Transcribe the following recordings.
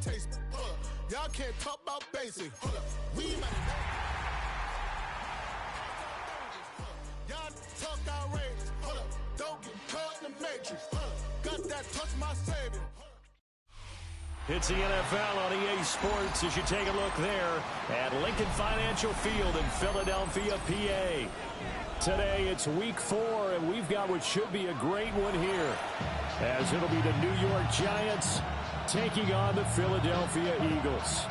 taste. Y'all can't talk about basic. We y'all talk outrageous. Don't get caught in the matrix. Got that touch my savior. It's the NFL on EA Sports as you take a look there at Lincoln Financial Field in Philadelphia, PA. Today it's week 4, and we've got what should be a great one here, as it'll be the New York Giants taking on the Philadelphia Eagles.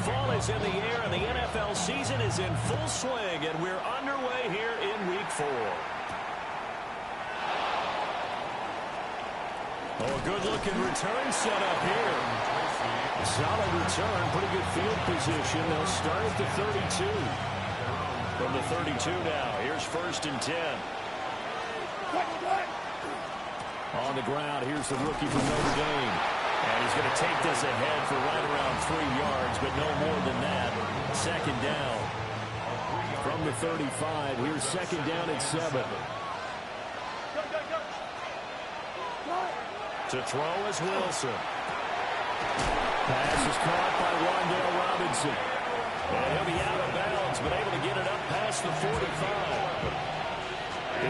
Fall is in the air, and the NFL season is in full swing, and we're underway here in week 4. Oh, a good-looking return set up here. Solid return, pretty good field position. They'll start at the 32. From the 32 now, here's 1st and 10. On the ground, here's the rookie from Notre Dame. And he's going to take this ahead for right around 3 yards, but no more than that. 2nd down. From the 35, here's 2nd down and 7. To throw is Wilson. Pass is caught by Wan'Dale Robinson. And he'll be out of bounds, but able to get it up past the 45.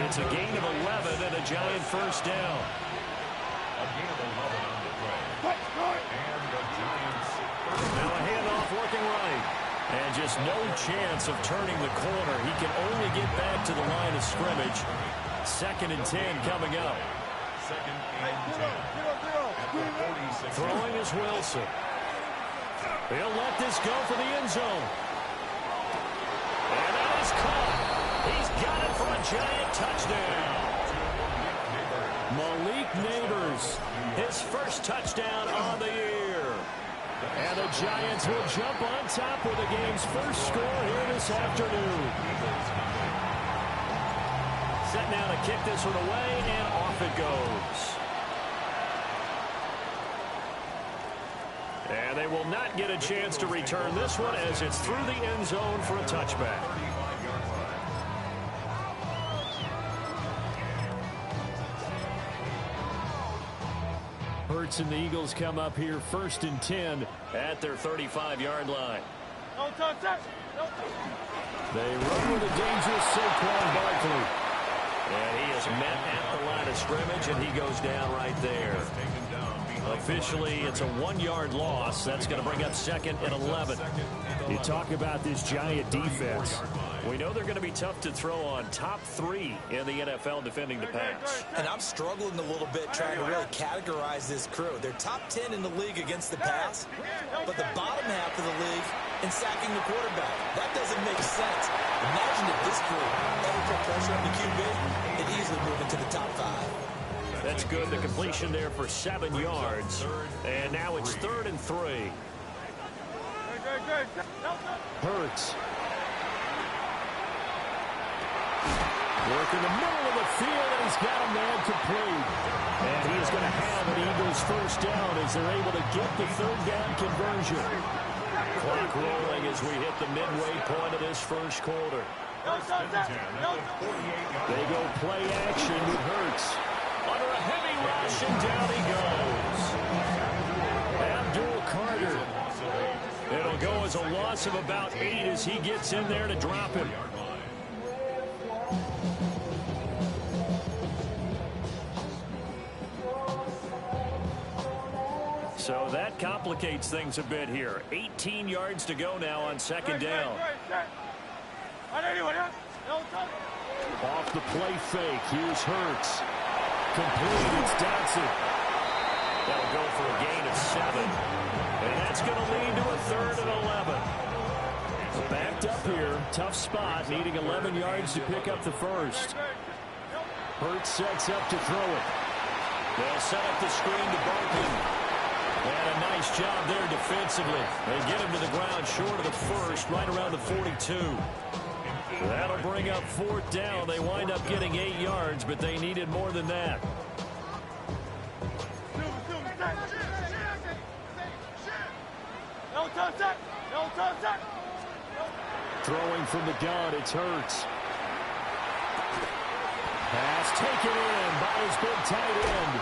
It's a gain of 11 and a Giant 1st down. A gain of 11 on the play. And the Giants. Now a handoff working right. And just no chance of turning the corner. He can only get back to the line of scrimmage. 2nd and 10 coming up. 2nd and 10. Throwing is Wilson. He'll let this go for the end zone. And that is caught. He's got it for a Giant touchdown. Malik Nabers, his 1st touchdown on the year. And the Giants will jump on top with the game's 1st score here this afternoon. Set now to kick this one away, and off it goes. And they will not get a chance to return this one as it's through the end zone for a touchback. Hurts and the Eagles come up here 1st and 10 at their 35-yard line. They run with a dangerous Saquon Barkley. And he is met at the line of scrimmage, and he goes down right there. Officially, it's a 1-yard loss. That's going to bring up 2nd and 11. You talk about this Giant defense. We know they're going to be tough to throw on. Top 3 in the NFL defending the pass. And I'm struggling a little bit trying to really categorize this crew. They're top 10 in the league against the pass, but the bottom half of the league in sacking the quarterback. That doesn't make sense. Imagine if this crew ever put pressure on the QB, it easily move into the top 5. That's good. The completion there for 7 yards. And now it's 3rd and 3. Hurts. Work in the middle of the field, and he's got a man complete. And he is going to have an Eagles 1st down as they're able to get the 3rd down conversion. Clock rolling as we hit the midway point of this 1st quarter. They go play action with Hurts. Under a heavy rush, and down he goes. Abdul Carter. It'll go as a loss of about 8 as he gets in there to drop him. So that complicates things a bit here. 18 yards to go now on 2nd down. Off the play fake. Here's Hurts. Complete. It's Dotson. That'll go for a gain of 7. And that's going to lead to a 3rd and 11. Backed up here. Tough spot. Needing 11 yards to pick up the 1st. Hurts sets up to throw it. They'll set up the screen to Barkley. And a nice job there defensively. They get him to the ground short of the 1st, right around the 42. That'll bring up 4th down. They wind up getting 8 yards, but they needed more than that. Throwing from the gun, it's Hurts. Pass taken in by his big tight end.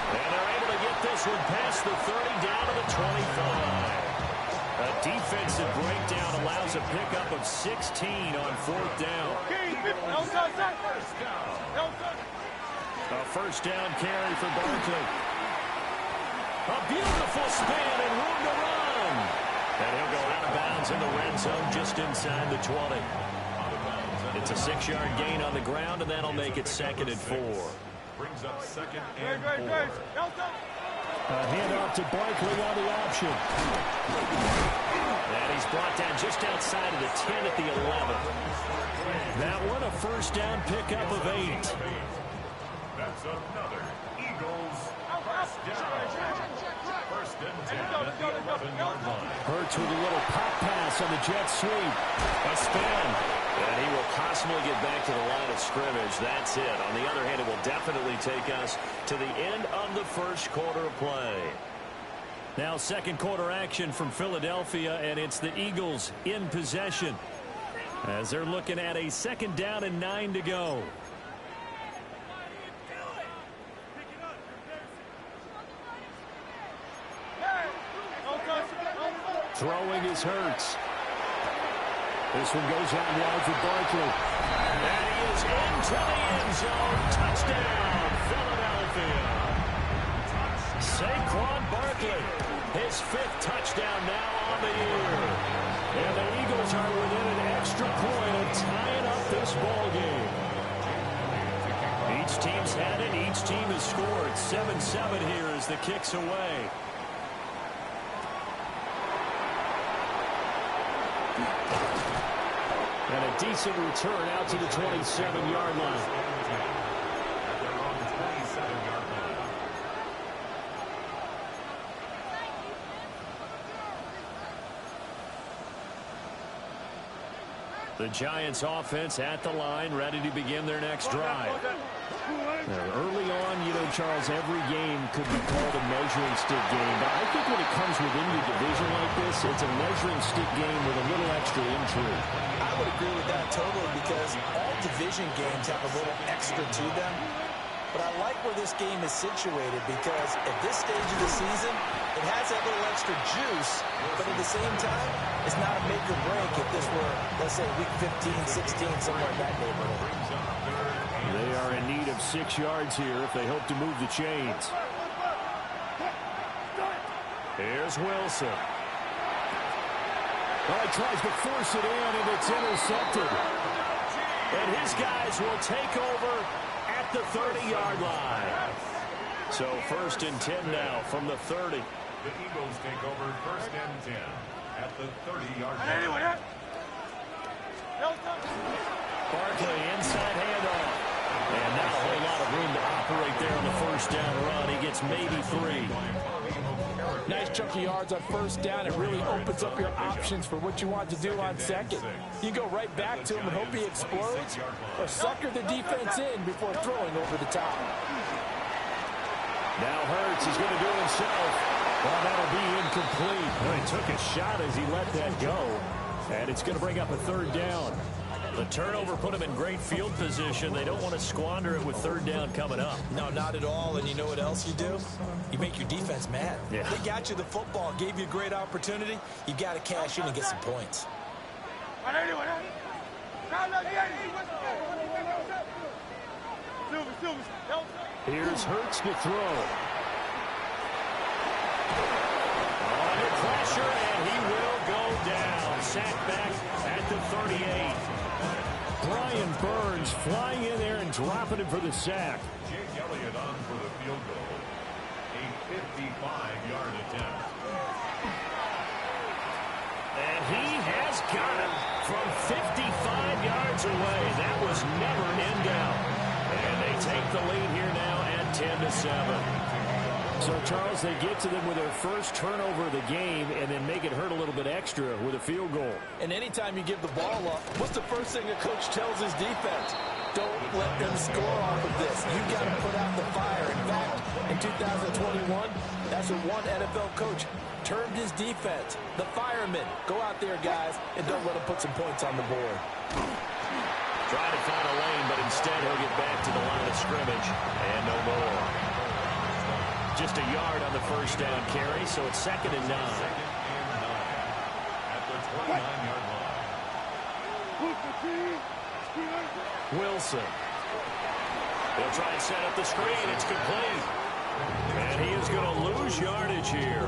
And they're able to get this one past the 30 down to the 25. A defensive breakdown allows a pickup of 16 on 4th down. A first down carry for Barkley. A beautiful spin and room to run. And he'll go out of bounds in the red zone just inside the 20. It's a 6-yard gain on the ground, and that'll make it 2nd and 4. Brings up 2nd and 4. A handoff to Barkley on the option. And he's brought down just outside of the 10 at the 11. That one a first down pickup of 8. That's another Eagles first down. First and 10 at the 11-yard line. Hurts with a little pop pass on the jet sweep. A spin. And he will possibly get back to the line of scrimmage. That's it. On the other hand, it will definitely take us to the end of the first quarter of play. Now second quarter action from Philadelphia, and it's the Eagles in possession as they're looking at a 2nd down and 9 to go. Throwing is Hurts. This one goes out wide for Barkley. And he is into the end zone. Touchdown, Philadelphia. Saquon Barkley, his 5th touchdown now on the year. And the Eagles are within an extra point of tying up this ball game. Each team's had it. Each team has scored. 7-7 here as the kick's away. And a decent return out to the 27-yard line. The Giants offense at the line, ready to begin their next drive. Now, early on, Charles, every game could be called a measuring stick game, but I think when it comes within your division like this, it's a measuring stick game with a little extra intrigue. I would agree with that totally because all division games have a little extra to them. But I like where this game is situated because at this stage of the season, it has that little extra juice, but at the same time, it's not a make or break if this were, let's say, week 15, 16, somewhere in that neighborhood. They are in need of 6 yards here if they hope to move the chains. Here's Wilson. Oh, he tries to force it in, and it's intercepted. And his guys will take over at the 30-yard line. So 1st and 10 now from the 30. The Eagles take over 1st and 10 at the 30-yard line. Barkley inside handoff. And not a whole lot of room to operate there on the 1st down run. He gets maybe 3. Nice chunk of yards on 1st down. It really opens up your options for what you want to do on 2nd. You go right back to him and hope he explodes, or sucker the defense in before throwing over the top. Now Hurts is going to do it himself. Well, that'll be incomplete. Well, he took a shot as he let that go. And it's going to bring up a 3rd down. The turnover put him in great field position. They don't want to squander it with 3rd down coming up. No, not at all. And you know what else you do? You make your defense mad. Yeah. They got you the football, gave you a great opportunity. You got to cash in and get some points. Here's Hurts to throw. Under pressure, and he will go down. Sacked back at the 38. Brian Burns flying in there and dropping him for the sack. Jake Elliott on for the field goal. A 55-yard attempt. And he has got it from 55 yards away. That was never in doubt. And they take the lead here now at 10-7. So, Charles, they get to them with their first turnover of the game and then make it hurt a little bit extra with a field goal. And anytime you give the ball up, what's the first thing a coach tells his defense? Don't let them score off of this. You've got to put out the fire. In fact, in 2021, that's what one NFL coach termed his defense. The firemen. Go out there, guys, and don't let them put some points on the board. Trying to find a lane, but instead he'll get back to the line of scrimmage and no more. Just a yard on the first down carry, so it's 2nd and 9. At the 29-yard line. Wilson. They'll try and set up the screen. It's complete. And he is going to lose yardage here.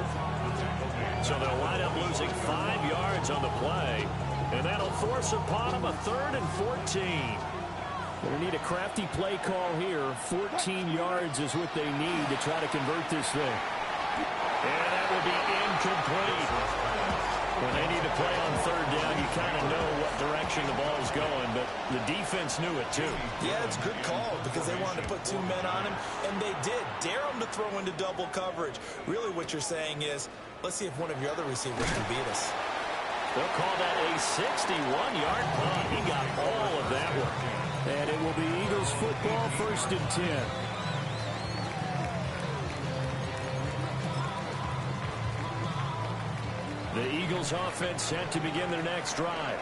So they'll wind up losing 5 yards on the play. And that'll force upon him a 3rd and 14. Going to need a crafty play call here. 14 yards is what they need to try to convert this thing. And that will be incomplete. When they need to play on 3rd down, you kind of know what direction the ball's going, but the defense knew it too. Yeah, it's a good call because they wanted to put 2 men on him, and they did. Dare him to throw into double coverage. Really what you're saying is, let's see if one of your other receivers can beat us. They'll call that a 61-yard punt. He got all of that one. And it will be Eagles football, 1st and 10. The Eagles offense set to begin their next drive.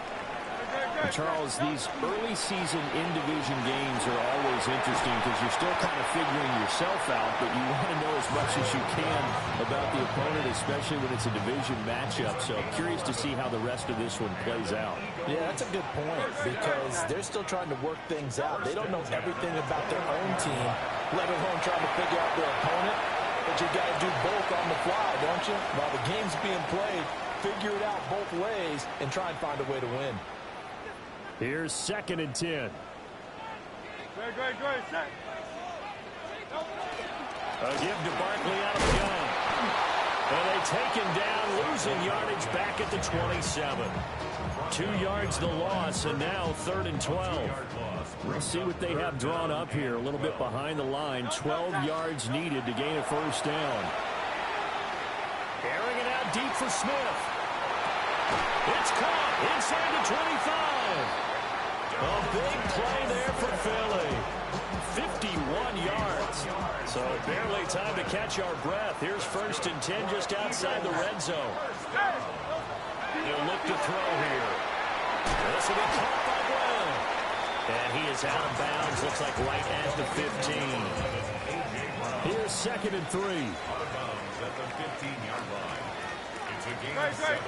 Charles, these early season in-division games are always interesting because you're still kind of figuring yourself out, but you want to know as much as you can about the opponent, especially when it's a division matchup. So I'm curious to see how the rest of this one plays out. Yeah, that's a good point because they're still trying to work things out. They don't know everything about their own team, let alone trying to figure out their opponent. But you got to do both on the fly, don't you? While the game's being played, figure it out both ways and try and find a way to win. Here's 2nd and 10. Great, set. A give to Barkley out of the gun. And they take him down, losing yardage back at the 27. 2 yards the loss, and now 3rd and 12. We'll see what they have drawn up here. A little bit behind the line. 12 yards needed to gain a 1st down. Airing it out deep for Smith. It's caught inside the 25. A big play there for Philly. 51 yards. So barely time to catch our breath. Here's 1st and 10 just outside the red zone. He'll look to throw here. This will be caught by Brown. And he is out of bounds. Looks like right at the 15. Here's 2nd and 3. Out of bounds at the 15-yard line. It's a gain of 7.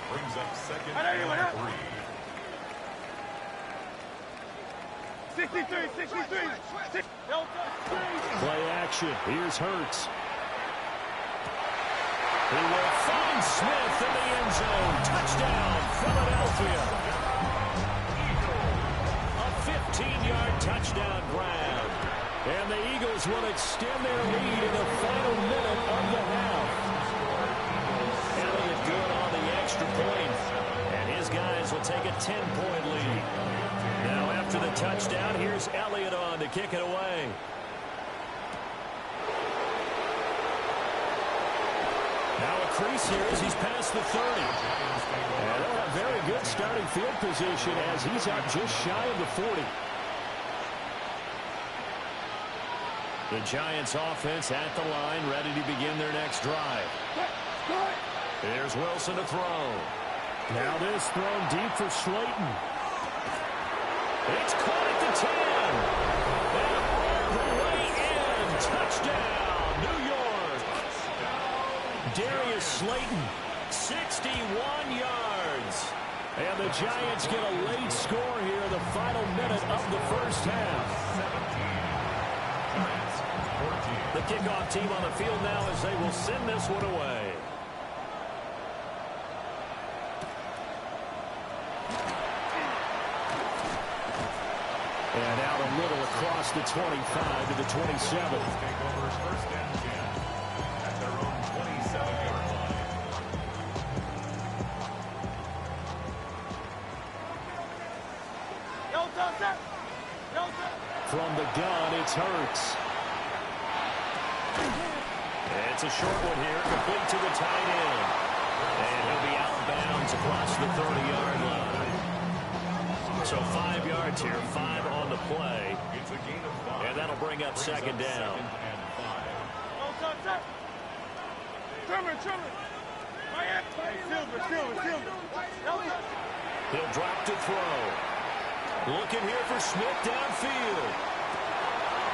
Brings up 2nd and 3. 63. Play action. Here's Hurts. He will find Smith in the end zone. Touchdown, Philadelphia. A 15-yard touchdown grab. And the Eagles will extend their lead in the final minute of the half. Elliott good on the extra point. And his guys will take a 10-point lead. Now after the touchdown, here's Elliott on to kick it away. Now a crease here as he's past the 30. And they'll have very good starting field position as he's out just shy of the 40. The Giants offense at the line, ready to begin their next drive. Here's Wilson to throw. Now this thrown deep for Slayton. It's caught at the 10. And all the way in. Touchdown, New York. Darius Slayton, 61 yards. And the Giants get a late score here in the final minute of the first half. The kickoff team on the field now as they will send this one away. And out a little across the 25 to the 27. Takeovers 1st and 10 at their own 27-yard line. From the gun, it's Hurts. It's a short one here, complete to the tight end. And he'll be out of bounds across the 30-yard line. So 5 yards here, 5 on the play. It's a gain of 5. And that'll bring up 2nd down. 2nd and 5. He'll drop to throw. Looking here for Smith downfield.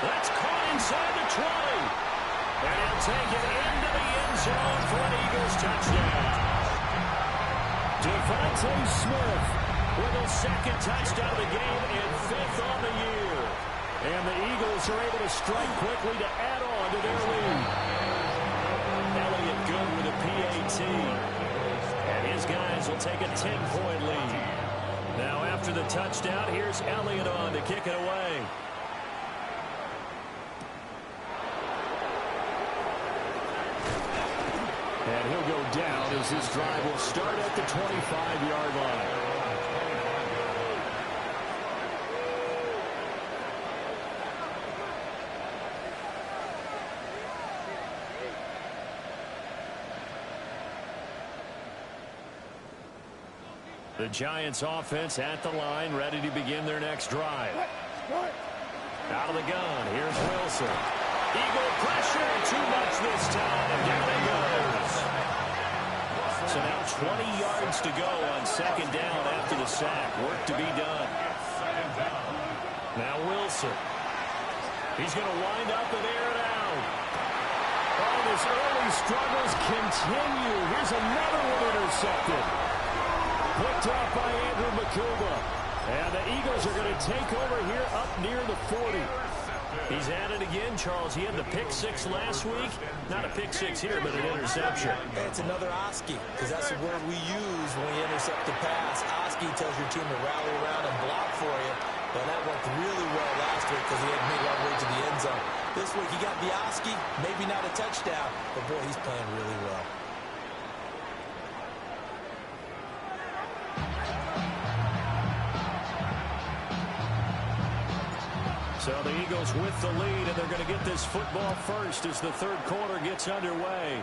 That's caught inside the 20. And he'll take it into the end zone for an Eagles touchdown. Devontae Smith with a second touchdown of the game and 5th on the year. And the Eagles are able to strike quickly to add on to their lead. Elliott good with a PAT. And his guys will take a 10-point lead. Now after the touchdown, here's Elliott on to kick it away. And he'll go down as this drive will start at the 25-yard line. The Giants offense at the line, ready to begin their next drive. Out of the gun, here's Wilson. Eagle pressure, too much this time. Down he goes. So now 20 yards to go on second down after the sack. Work to be done. Now Wilson. He's going to wind up and air it out. Oh, his early struggles continue. Here's another one intercepted. Picked off by Andrew Makuba. And the Eagles are going to take over here up near the 40. He's at it again, Charles. He had the pick 6 last week. Not a pick 6 here, but an interception. It's another Oski, because that's the word we use when we intercept the pass. Oski tells your team to rally around and block for you. Well, that worked really well last week because he had made it all the way to the end zone. This week he got the Oski, maybe not a touchdown, but boy, he's playing really well. So the Eagles with the lead, and they're going to get this football first as the third quarter gets underway.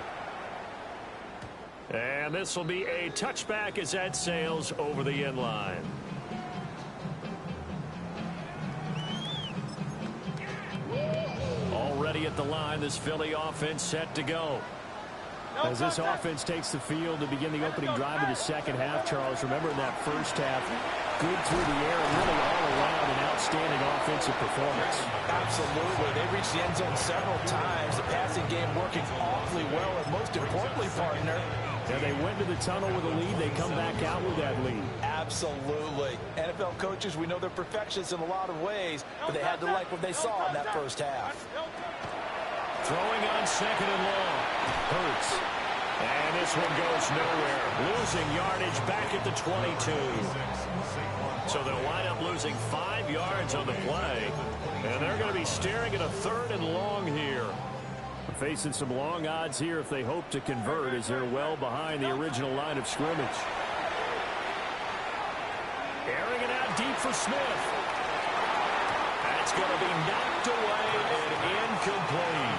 And this will be a touchback as that sails over the end line. Already at the line, this Philly offense set to go. As this offense takes the field to begin the opening drive of the second half, Charles, remember in that first half, good through the air and really all around an outstanding offensive performance. Absolutely. They reached the end zone several times. The passing game working awfully well, and most importantly, partner, and they went to the tunnel with a lead. They come back out with that lead. Absolutely. NFL coaches, we know they're perfectionists in a lot of ways, but they had to like what they saw in that first half. Throwing on second and long. Hurts. And this one goes nowhere. Losing yardage back at the 22. So they'll wind up losing 5 yards on the play. And they're going to be staring at a third and long here. Facing some long odds here if they hope to convert as they're well behind the original line of scrimmage. Airing it out deep for Smith. That's going to be knocked away and incomplete.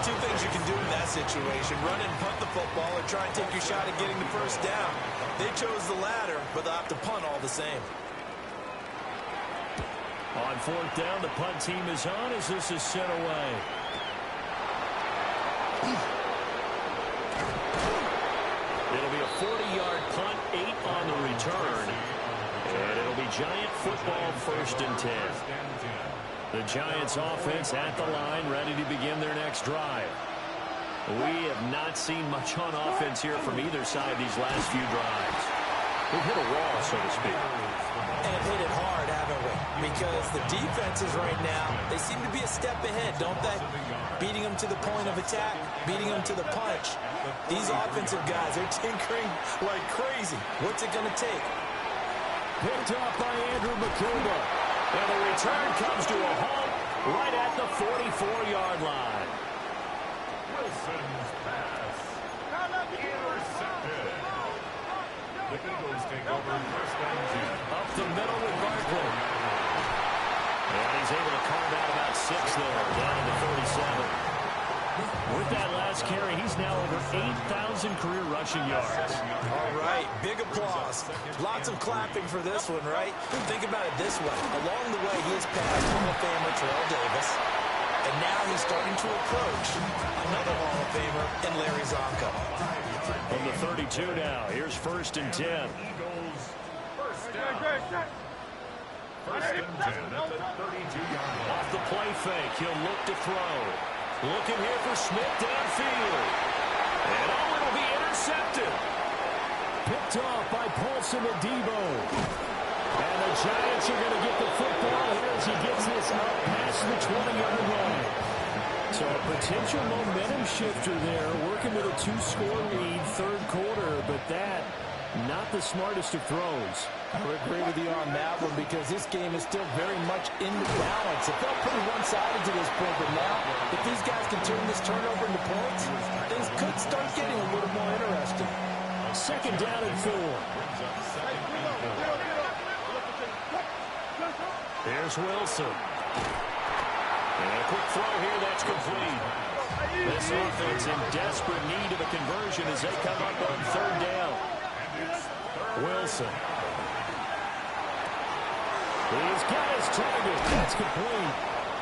Two things you can do in that situation: run and punt the football, or try and take your shot at getting the first down. They chose the latter, but they'll have to punt all the same. On fourth down, the punt team is on as this is sent away. It'll be a 40-yard punt, 8 on the return. And it'll be Giant football, 1st and 10. The Giants offense at the line, ready to begin their next drive. We have not seen much on offense here from either side these last few drives. We've hit a wall, so to speak. And hit it hard, haven't we? Because the defenses right now, they seem to be a step ahead, don't they? Beating them to the point of attack, beating them to the punch. These offensive guys are tinkering like crazy. What's it going to take? Picked off by Andrew Makuba. And the return comes to a halt right at the 44-yard line. Wilson's pass. Intercepted. The Eagles take over 1st and 10. Up the middle with Barkley. And he's able to carve out about 6 there, down to the 47. With that last carry, he's now over 8,000 career rushing yards. All right, big applause. Lots of clapping for this one, right? Think about it this way. Along the way, he has passed Hall of Famer Terrell Davis, and now he's starting to approach another Hall of Famer in Larry Zonka. From the 32 now, here's 1st and 10. Eagles, 1st down. 1st and 10 at the 32-yard line. Off the play fake, he'll look to throw. Looking here for Smith downfield. And it'll be intercepted. Picked off by Paulson Adebo. And the Giants are going to get the football here as he gets this up past the 20-yard line. So a potential momentum shifter there, working with a 2-score lead, third quarter, but that, not the smartest of throws. I would agree with you on that one because this game is still very much in the balance. It felt pretty one-sided to this point, but now, if these guys can turn this turnover into points, things could start getting a little more interesting. Second down and 4. There's Wilson. And a quick throw here, that's complete. This offense in desperate need of a conversion as they come up on third down. Wilson. He's got his target. That's complete.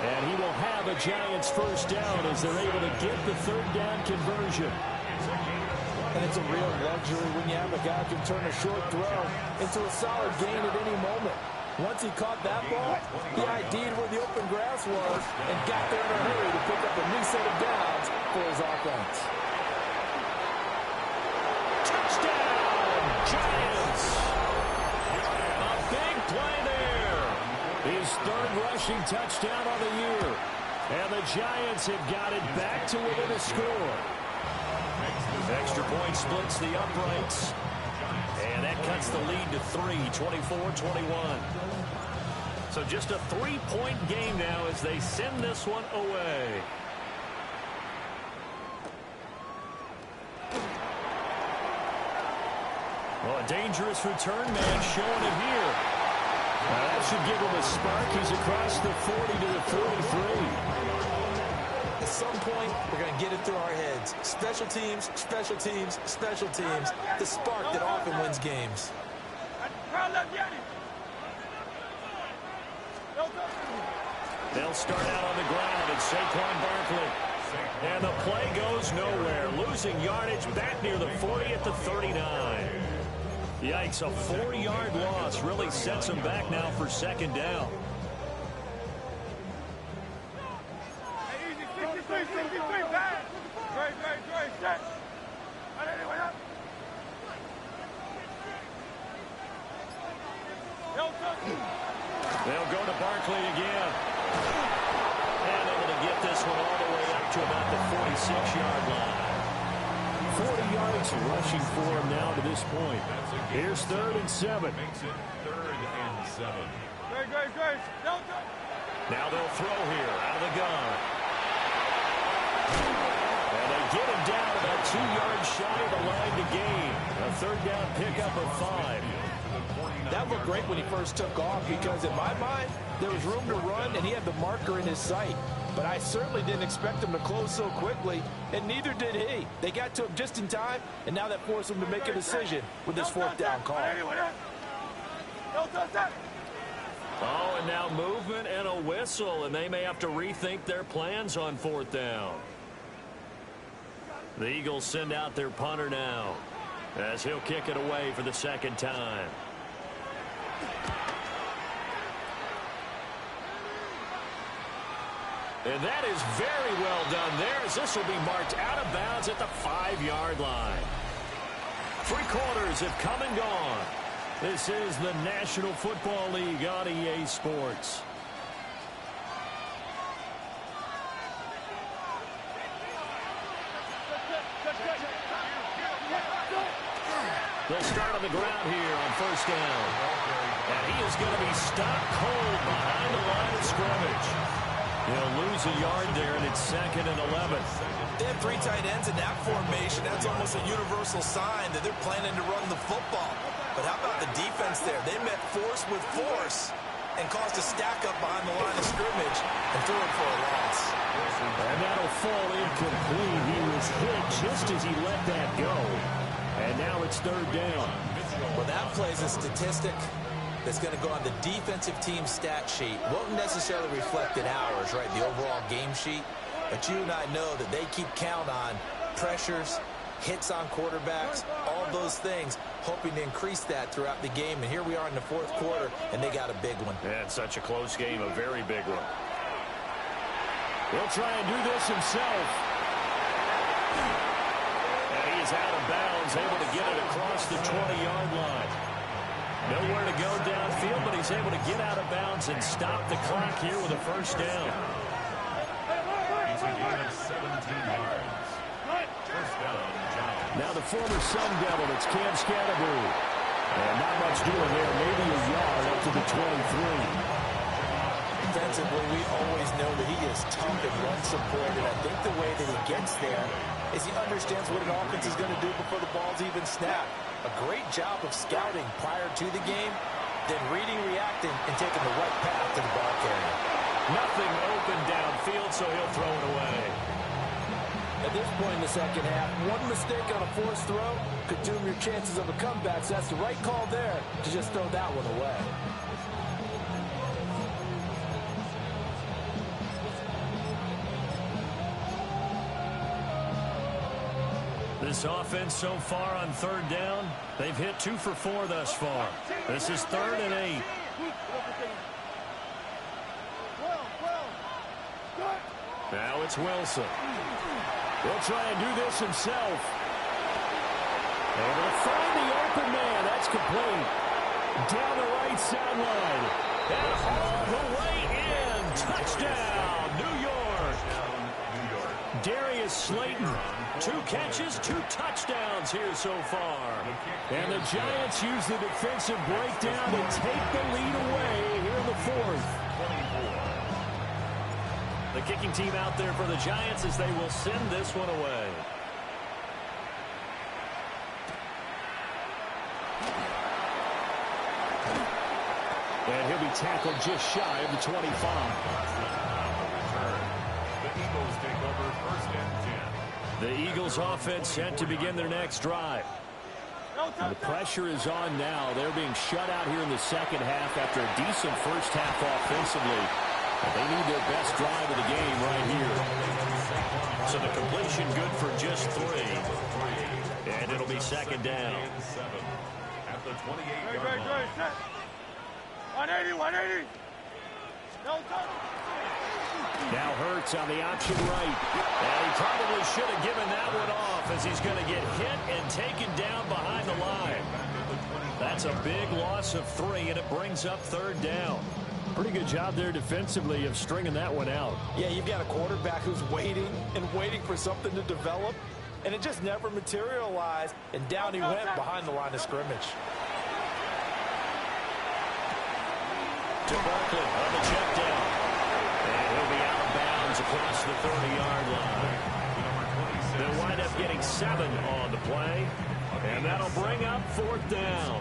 And he will have a Giants first down as they're able to get the third down conversion. And it's a real luxury when you have a guy who can turn a short throw into a solid gain at any moment. Once he caught that ball, he ID'd where the open grass was and got there in a hurry to pick up a new set of downs for his offense. Touchdown, Giants! A big play there. His third rushing touchdown on the year. And the Giants have got it back to within a score. Extra point splits the uprights. And that cuts the lead to 3, 24-21. So just a 3-point game now as they send this one away. Well, a dangerous return man showing it here. That should give him a spark. He's across the 40 to the 43. At some point, we're going to get it through our heads. Special teams, special teams, special teams. The spark that often wins games. They'll start out on the ground at Saquon Barkley. And the play goes nowhere. Losing yardage back near the 40 at the 39. Yikes, a 4-yard loss really sets them back now for second down. They'll go to Barkley again. And able to get this one all the way up to about the 46-yard line. 40 yards rushing for him now to this point. Here's 3rd and 7. Makes it 3rd and 7. Now they'll throw here out of the gun. And they get him down about 2 yards shy of the line to gain. A third down pickup of 5. That looked great when he first took off because in my mind, there was room to run and he had the marker in his sight. But I certainly didn't expect him to close so quickly, and neither did he. They got to him just in time, and now that forced him to make a decision with this 4th down call. Oh, and now movement and a whistle, and they may have to rethink their plans on 4th down. The Eagles send out their punter now as he'll kick it away for the second time. And that is very well done there as this will be marked out of bounds at the 5-yard line. 3 quarters have come and gone. This is the National Football League on EA Sports. They'll start on the ground here on 1st down. And he is going to be stopped cold behind the line of scrimmage. He'll lose a yard there, and it's 2nd and 11. They have 3 tight ends in that formation. That's almost a universal sign that they're planning to run the football. But how about the defense there? They met force with force and caused a stack up behind the line of scrimmage and threw it for a loss. And that'll fall incomplete. He was hit just as he let that go. And now it's 3rd down. Well, that plays a statistic that's going to go on the defensive team stat sheet. Won't necessarily reflect in ours, right, the overall game sheet. But you and I know that they keep count on pressures, hits on quarterbacks, all those things, hoping to increase that throughout the game. And here we are in the 4th quarter, and they got a big one. Yeah, it's such a close game, a very big one. He'll try and do this himself. And he is out of bounds, able to get it across the 20-yard line. Nowhere to go downfield, but he's able to get out of bounds and stop the clock here with a first down. He's a gain of 17 yards. First down, Giants. Now the former Sun Devil, it's Cam Scatterbury. And not much doing there, maybe a yard up to the 23. Defensively, we always know that he is tough and run support, and I think the way that he gets there is he understands what an offense is going to do before the ball's even snapped. A great job of scouting prior to the game, then reading, reacting, and taking the right path to the ball carrier. Nothing open downfield, so he'll throw it away. At this point in the second half, one mistake on a forced throw could doom your chances of a comeback, so that's the right call there to just throw that one away. This offense so far on third down, they've hit 2 for 4 thus far. This is 3rd and 8. Now it's Wilson. He'll try and do this himself. Able to find the open man. That's complete. Down the right sideline. And all the way in. Touchdown, New York. Darius Slayton. 2 catches, 2 touchdowns here so far. And the Giants use the defensive breakdown to take the lead away here in the 4th. The kicking team out there for the Giants as they will send this one away. And he'll be tackled just shy of the 25. The Eagles take over 1st and 10. The Eagles offense set to begin their next drive. And the pressure is on now. They're being shut out here in the second half after a decent first half offensively. But they need their best drive of the game right here. So the completion good for just 3. And it'll be second down. At the 28-yard line. 180. Now Hurts on the option right. And he probably should have given that one off as he's going to get hit and taken down behind the line. That's a big loss of 3, and it brings up 3rd down. Pretty good job there defensively of stringing that one out. Yeah, you've got a quarterback who's waiting and waiting for something to develop, and it just never materialized, and down he went behind the line of scrimmage. To Barkley on the check down. And he'll be out of bounds across the 30-yard line. They'll wind up getting 7 on the play. And that'll bring up 4th down.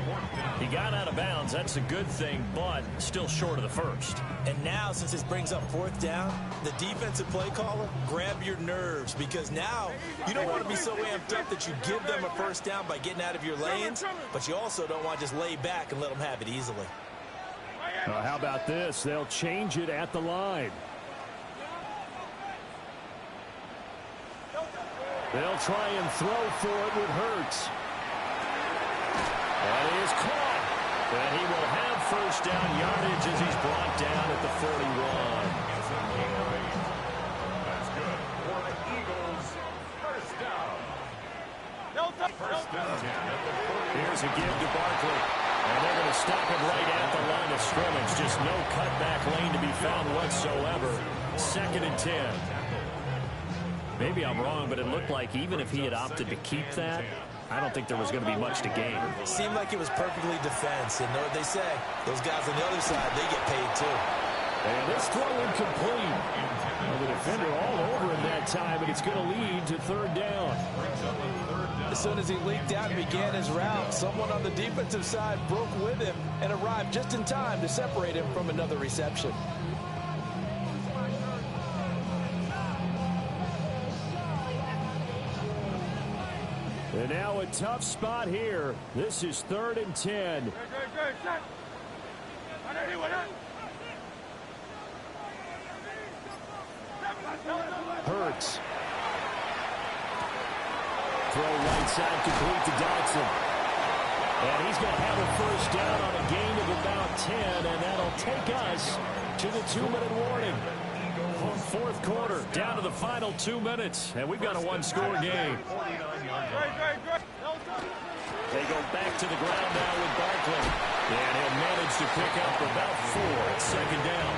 He got out of bounds. That's a good thing, but still short of the first. And now, since this brings up 4th down, the defensive play caller, grab your nerves, because now you don't want to be so amped up that you give them a first down by getting out of your lanes, but you also don't want to just lay back and let them have it easily. How about this? They'll change it at the line. They'll try and throw for it with Hurts. And he is caught. And he will have first down yardage as he's brought down at the 41. That's good for the Eagles. First down. First and 10 at the 40. Here's a give to Barkley. And they're going to stop him right at the line of scrimmage. Just no cutback lane to be found whatsoever. 2nd and 10. Maybe I'm wrong, but it looked like even if he had opted to keep that, I don't think there was going to be much to gain. Seemed like it was perfectly defense. And know what they say? Those guys on the other side, they get paid too. And this throw incomplete. Well, the defender all over him that time, and it's going to lead to 3rd down. As soon as he leaked out and began his route, someone on the defensive side broke with him and arrived just in time to separate him from another reception. And now a tough spot here. This is 3rd and 10. Hurts. Throw right side complete to Dodson. And he's going to have a first down on a gain of about 10, and that'll take us to the 2-minute warning. Fourth quarter, down to the final 2 minutes, and we've got a one-score game. They go back to the ground now with Barkley. And he'll manage to pick up about 4 at second down.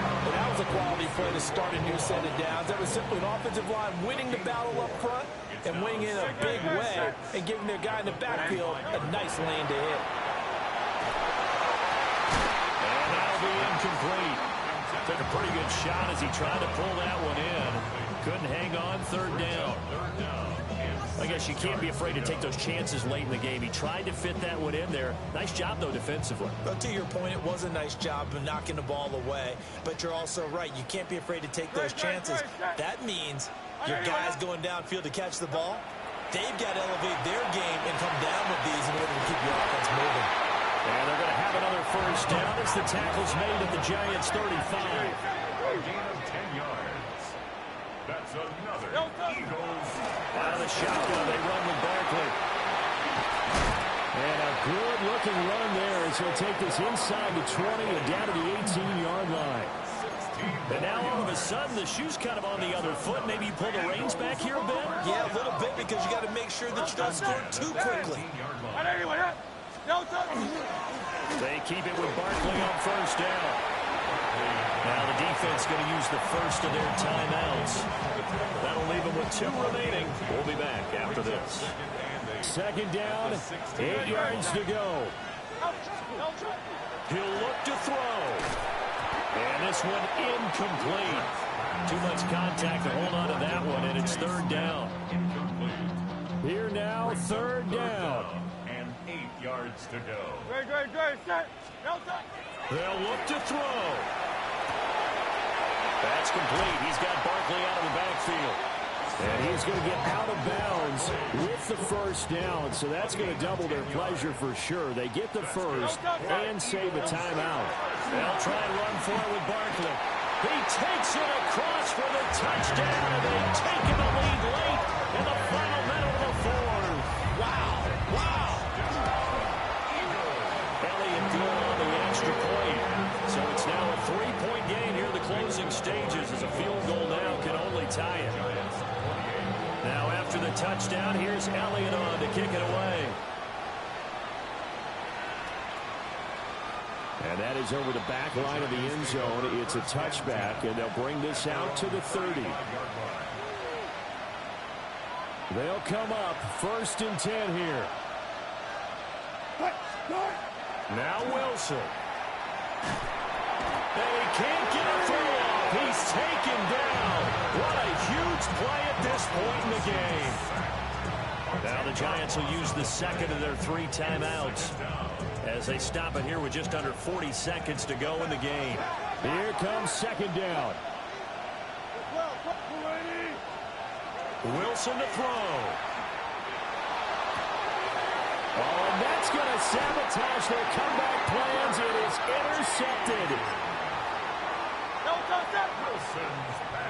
And that was a quality play to start a new set of downs. That was simply an offensive line winning the battle up front and winning in a big way and giving their guy in the backfield a nice lane to hit. And that'll be incomplete. Took a pretty good shot as he tried to pull that one in. Couldn't hang on, third down. I guess you can't be afraid to take those chances late in the game. He tried to fit that one in there. Nice job, though, defensively. But to your point, it was a nice job of knocking the ball away. But you're also right. You can't be afraid to take those chances. That means your guys going downfield to catch the ball, they've got to elevate their game and come down with these in order to keep your offense moving. And they're going to have another first down as the tackle's made at the Giants' 35. A gain of 10 yards. That's another Eagles. Out of the shotgun, they run with Barkley. And a good-looking run there as he'll take this inside the 20 and down to the 18-yard line. And now all of a sudden, the shoe's kind of on the other foot. Maybe you pull the reins back here a bit? Yeah, a little bit because you got to make sure that you don't score too quickly. They keep it with Barkley on first down. Now the defense going to use the first of their timeouts. That'll leave them with 2 remaining. We'll be back after this. Second down, 8 yards to go. He'll look to throw. And this one incomplete. Too much contact to hold on to that one, and it's third down. Here now, third down. And 8 yards to go. They'll look to throw. That's complete. He's got Barkley out of the backfield. And he's going to get out of bounds with the first down, so that's going to double their pleasure for sure. They get the first and save a timeout. They'll try and run for it with Barkley. He takes it across for the touchdown, and they've taken the lead late in the final minute of the fourth. Wow. Elliott good on the extra point. So it's now a 3-point game here in the closing stages as a field goal now can only tie it. Now after the touchdown, here's Elliott on to kick it away. And that is over the back line of the end zone. It's a touchback, and they'll bring this out to the 30. They'll come up first and 10 here. Now Wilson. And he can't get a throw off. He's taken down. What a huge play at this point in the game. Now the Giants will use the second of their 3 timeouts as they stop it here with just under 40 seconds to go in the game. Here comes second down. Wilson to throw. Oh, and that's going to sabotage their comeback plans. It is intercepted. Wilson's back.